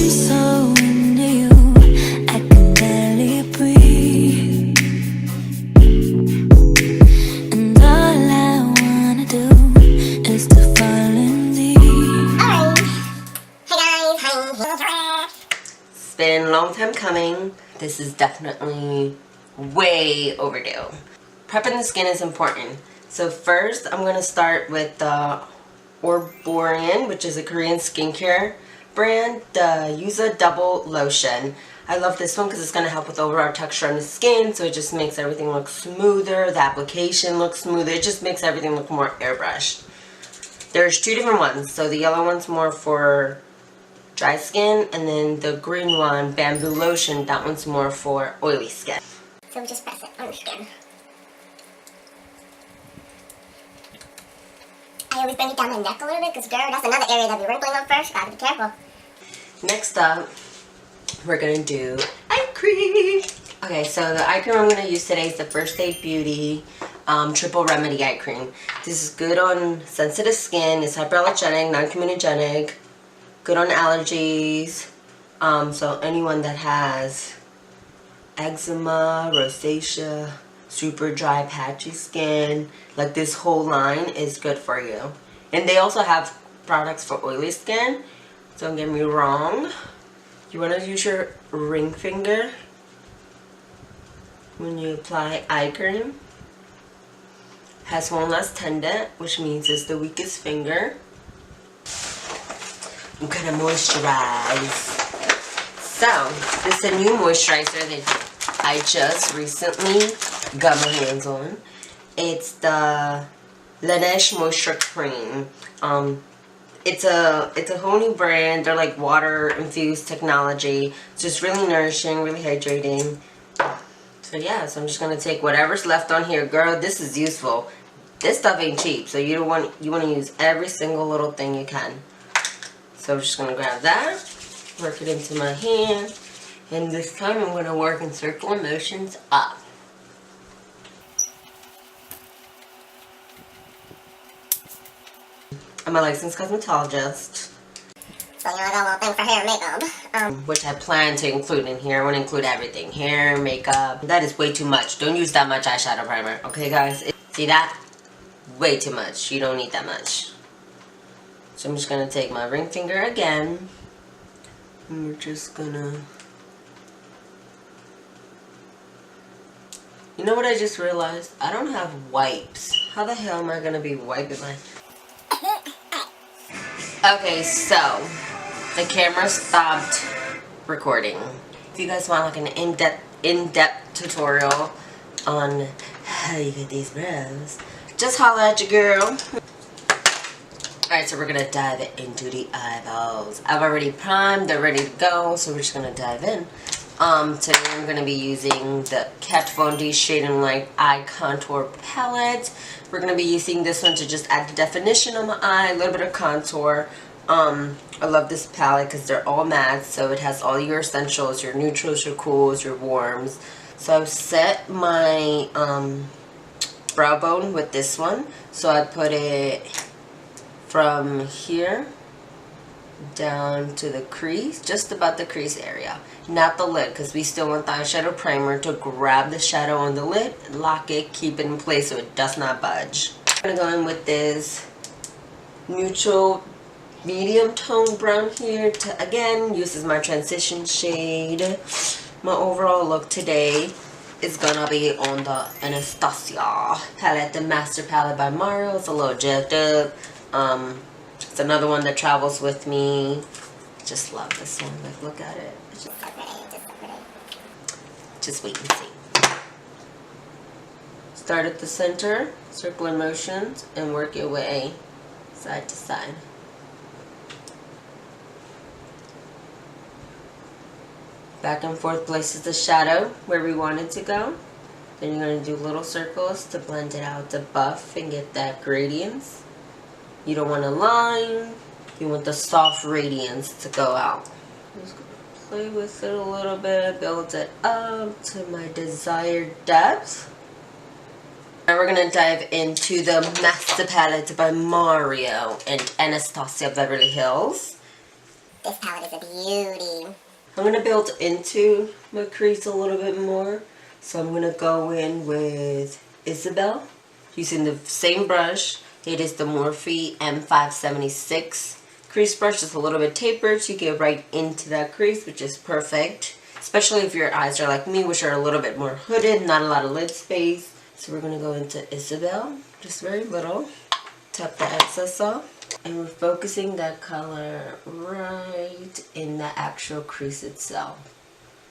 so into you, I can barely breathe. And all I wanna do is to fall in deep. Hey guys, hi. It's been a long time coming. This is definitely way overdue. Prepping the skin is important. So first I'm going to start with the Orborian, which is a Korean skincare brand, the Yuza Double Lotion. I love this one because it's going to help with overall texture on the skin, so it just makes everything look smoother, the application looks smoother, it just makes everything look more airbrushed. There's two different ones, so the yellow one's more for dry skin, and then the green one, Bamboo Lotion, that one's more for oily skin. So we just press it on the skin. I always bring it down my neck a little bit because, girl, that's another area that be wrinkling up first. Gotta be careful. Next up, we're gonna do eye cream. Okay, so the eye cream I'm gonna use today is the First Aid Beauty Triple Remedy Eye Cream. This is good on sensitive skin. It's hyperallergenic, non-comedogenic, good on allergies. So anyone that has eczema, rosacea, super dry patchy skin, like this whole line is good for you. And they also have products for oily skin, don't get me wrong. You want to use your ring finger when you apply eye cream. Has one less tendon, which means it's the weakest finger. I'm gonna moisturize. So this is a new moisturizer that I just recently got my hands on. It's the Laneige Moisture Cream. It's a whole new brand. They're like water infused technology. It's just really nourishing, really hydrating. So yeah, so I'm just gonna take whatever's left on here. Girl, this is useful. This stuff ain't cheap, so you want to use every single little thing you can. So I'm just gonna grab that, work it into my hand. And this time I'm going to work in circular motions up. I'm a licensed cosmetologist. So you know, I got a little thing for hair and makeup. Which I plan to include in here. I want to include everything. Hair, makeup. That is way too much. Don't use that much eyeshadow primer. Okay guys? See that? Way too much. You don't need that much. So I'm just going to take my ring finger again. And we're just going to... You know what I just realized? I don't have wipes. How the hell am I going to be wiping my... Okay, so the camera stopped recording. If you guys want like an in-depth tutorial on how you get these brows, just holla at your girl. Alright, so we're going to dive into the eyeballs. I've already primed, they're ready to go, so we're just going to dive in. Today I'm going to be using the Kat Von D Shade and Light Eye Contour Palette. We're going to be using this one to just add the definition on my eye, a little bit of contour. I love this palette because they're all matte, so it has all your essentials, your neutrals, your cools, your warms. So I've set my brow bone with this one. So I put it from here down to the crease, just about the crease area, not the lid, because we still want the eyeshadow primer to grab the shadow on the lid, lock it, keep it in place so it does not budge. I'm going to go in with this neutral medium tone brown here to again use as my transition shade. My overall look today is gonna be on the Anastasia palette, the Master Palette by Mario. It's a little jacked up. It's another one that travels with me. Just love this one. Like, look at it. It's just so pretty. Just wait and see. Start at the center, circular motions, and work your way side to side. Back and forth places the shadow where we want it to go. Then you're going to do little circles to blend it out, to buff and get that gradients. You don't want a line, you want the soft radiance to go out. I'm just going to play with it a little bit, build it up to my desired depth. Now we're going to dive into the Master Palette by Mario and Anastasia Beverly Hills. This palette is a beauty. I'm going to build into my crease a little bit more. So I'm going to go in with Isabel using the same brush. It is the Morphe M576 crease brush. Just a little bit tapered so you get right into that crease, which is perfect. Especially if your eyes are like me, which are a little bit more hooded, not a lot of lid space. So we're going to go into Isabel, just very little. Tap the excess off. And we're focusing that color right in the actual crease itself.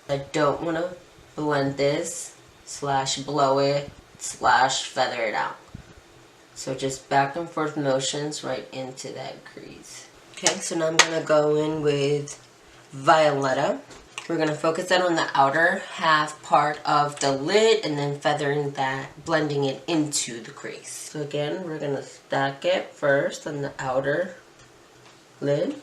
I don't want to blend this / blow it / feather it out. So just back and forth motions right into that crease. Okay, so now I'm going to go in with Violetta. We're going to focus that on the outer half part of the lid and then feathering that, blending it into the crease. So again, we're going to stack it first on the outer lid.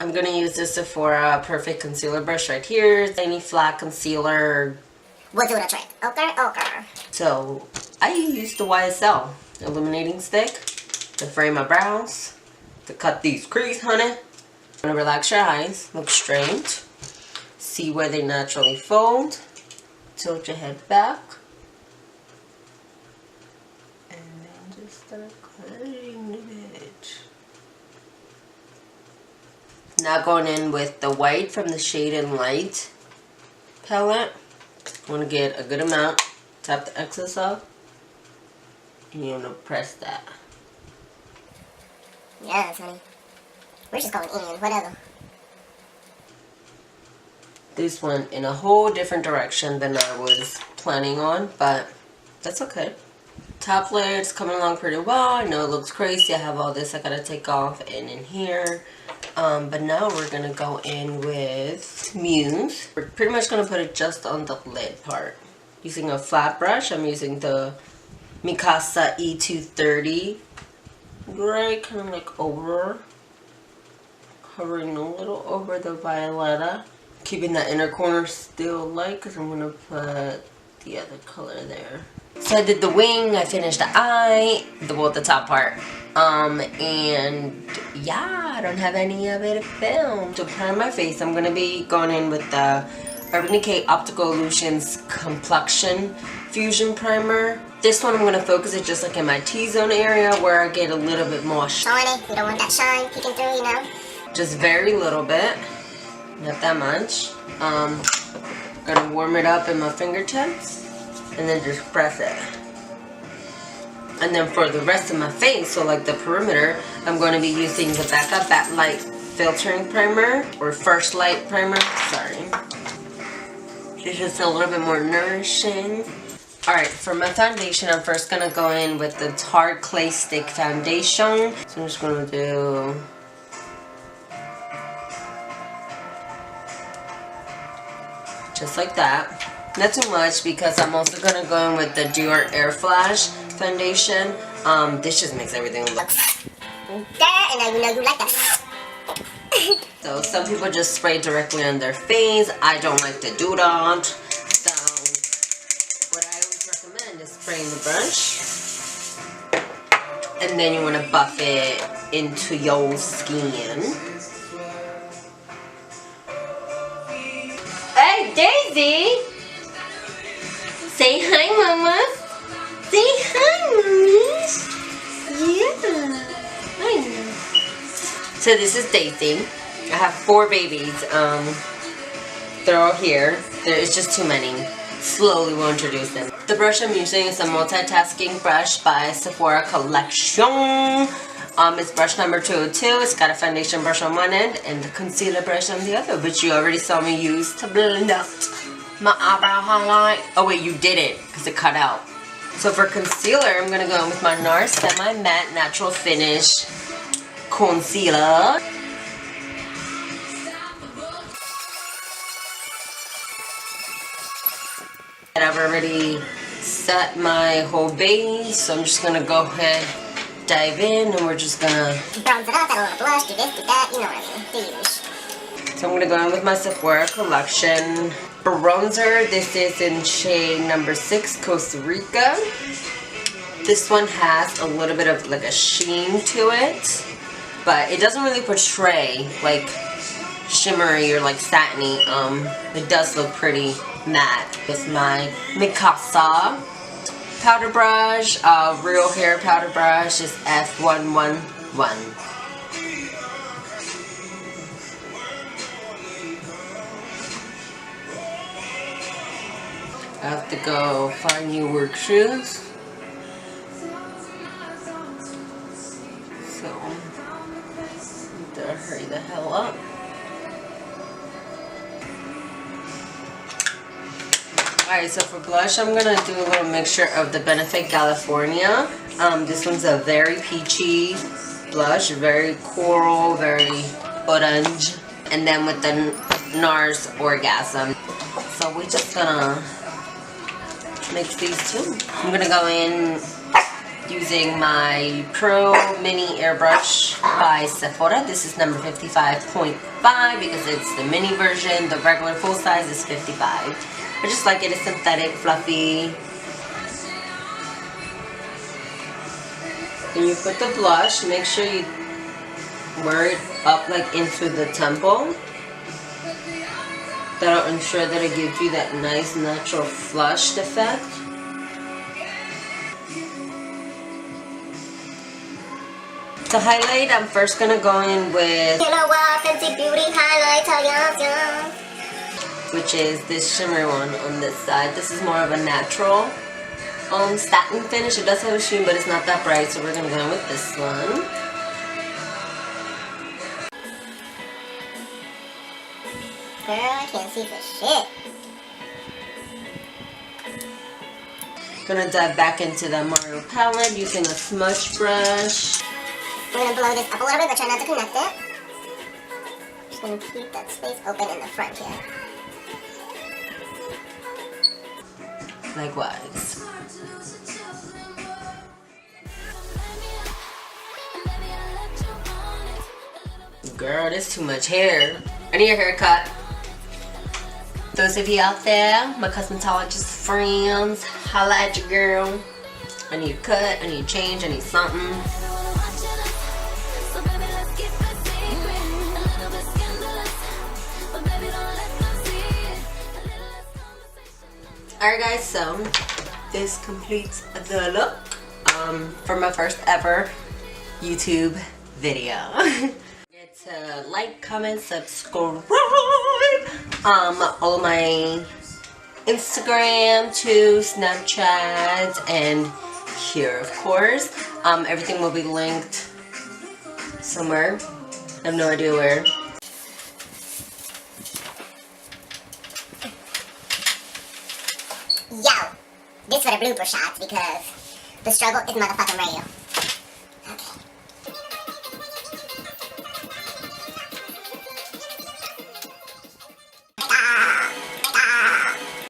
I'm going to use this Sephora Perfect Concealer brush right here. Any flat concealer We'll do the trick. Okay. So I use the YSL illuminating stick to frame my brows, to cut these crease, honey. I'm gonna relax your eyes, look straight, see where they naturally fold, tilt your head back, and then just start cutting the edge. Now going in with the white from the Shade and Light palette. I want to get a good amount. Tap the excess off. And you're going to press that. Yes, honey. We're just going in, whatever. This went in a whole different direction than I was planning on, but that's okay. Top layer is coming along pretty well. I know it looks crazy. I have all this I gotta take off and in here. But now we're gonna go in with Muse. We're pretty much gonna put it just on the lid part. Using a flat brush, I'm using the Mikasa E230. Right, kind of like over. Covering a little over the Violetta. Keeping that inner corner still light because I'm gonna put the other color there. So I did the wing, I finished the eye, the top part. And yeah, I don't have any of it filmed. To prime my face, I'm gonna be going in with the Urban Decay Optical Illusions Complexion Fusion Primer. This one I'm gonna focus it just like in my T-zone area where I get a little bit more Shiny, you don't want that shine peeking through, you know? Just very little bit, not that much. Gonna warm it up in my fingertips and then just press it. And then for the rest of my face, so like the perimeter, I'm going to be using the Becca Bat Light Filtering Primer, or First Light Primer, sorry. It's just a little bit more nourishing. Alright, for my foundation, I'm first going to go in with the Tarte Clay Stick Foundation. So I'm just going to do... just like that. Not too much because I'm also going to go in with the Dior Air Flash foundation. This just makes everything look That, and you know you like that. So some people just spray directly on their face. I don't like to do that. So what I always recommend is spraying the brush. And then you want to buff it into your skin. Hey Daisy! Say hi, Mama. Say hi, Mommy. Yeah. Hi. So this is Daisy. I have 4 babies. They're all here. There is just too many. Slowly we'll introduce them. The brush I'm using is a multitasking brush by Sephora Collection. It's brush number 202. It's got a foundation brush on one end and the concealer brush on the other, which you already saw me use to blend out my eyebrow highlight. Oh wait, you didn't because it cut out. So for concealer, I'm going to go in with my NARS Semi Matte Natural Finish Concealer. And I've already set my whole base, so I'm just going to go ahead, dive in, and we're just going to bronze it up, add a little blush, do this, do that, you know what I mean. Do you? So I'm going to go in with my Sephora Collection bronzer. This is in shade number 6, Costa Rica. This one has a little bit of like a sheen to it, but it doesn't really portray like shimmery or like satiny. It does look pretty matte. With my Mikasa powder brush, real hair powder brush is F111. I have to go find new work shoes. So, better hurry the hell up. Alright, so for blush, I'm gonna do a little mixture of the Benefit California. This one's a very peachy blush, very coral, very orange. And then with the NARS Orgasm. So we're just gonna mix these two. I'm gonna go in using my Pro Mini Airbrush by Sephora. This is number 55.5 because it's the mini version. The regular full size is 55. I just like it. It's synthetic, fluffy. When you put the blush, make sure you wear it up like into the temple. That'll ensure that it gives you that nice natural flushed effect. To highlight, I'm first gonna go in with, You know what? Fancy beauty highlighter, which is this shimmer one on this side. This is more of a natural satin finish. It does have a sheen, but it's not that bright, so we're gonna go in with this one. Girl, I can't see for shit. Gonna dive back into the Mario palette using a smudge brush. We're gonna blow this up a little bit, but try not to connect it. Just gonna keep that space open in the front here. Likewise. Girl, there's too much hair. I need a haircut. Those of you out there, my cosmetologist friends, holla at your girl. I need a cut, I need a change, I need something. Alright guys, so this completes the look for my first ever YouTube video. Get to like, comment, subscribe. All of my Instagram, too, Snapchat, and here of course. Everything will be linked somewhere. I have no idea where. Yo, this for the blooper shots because the struggle is motherfucking real.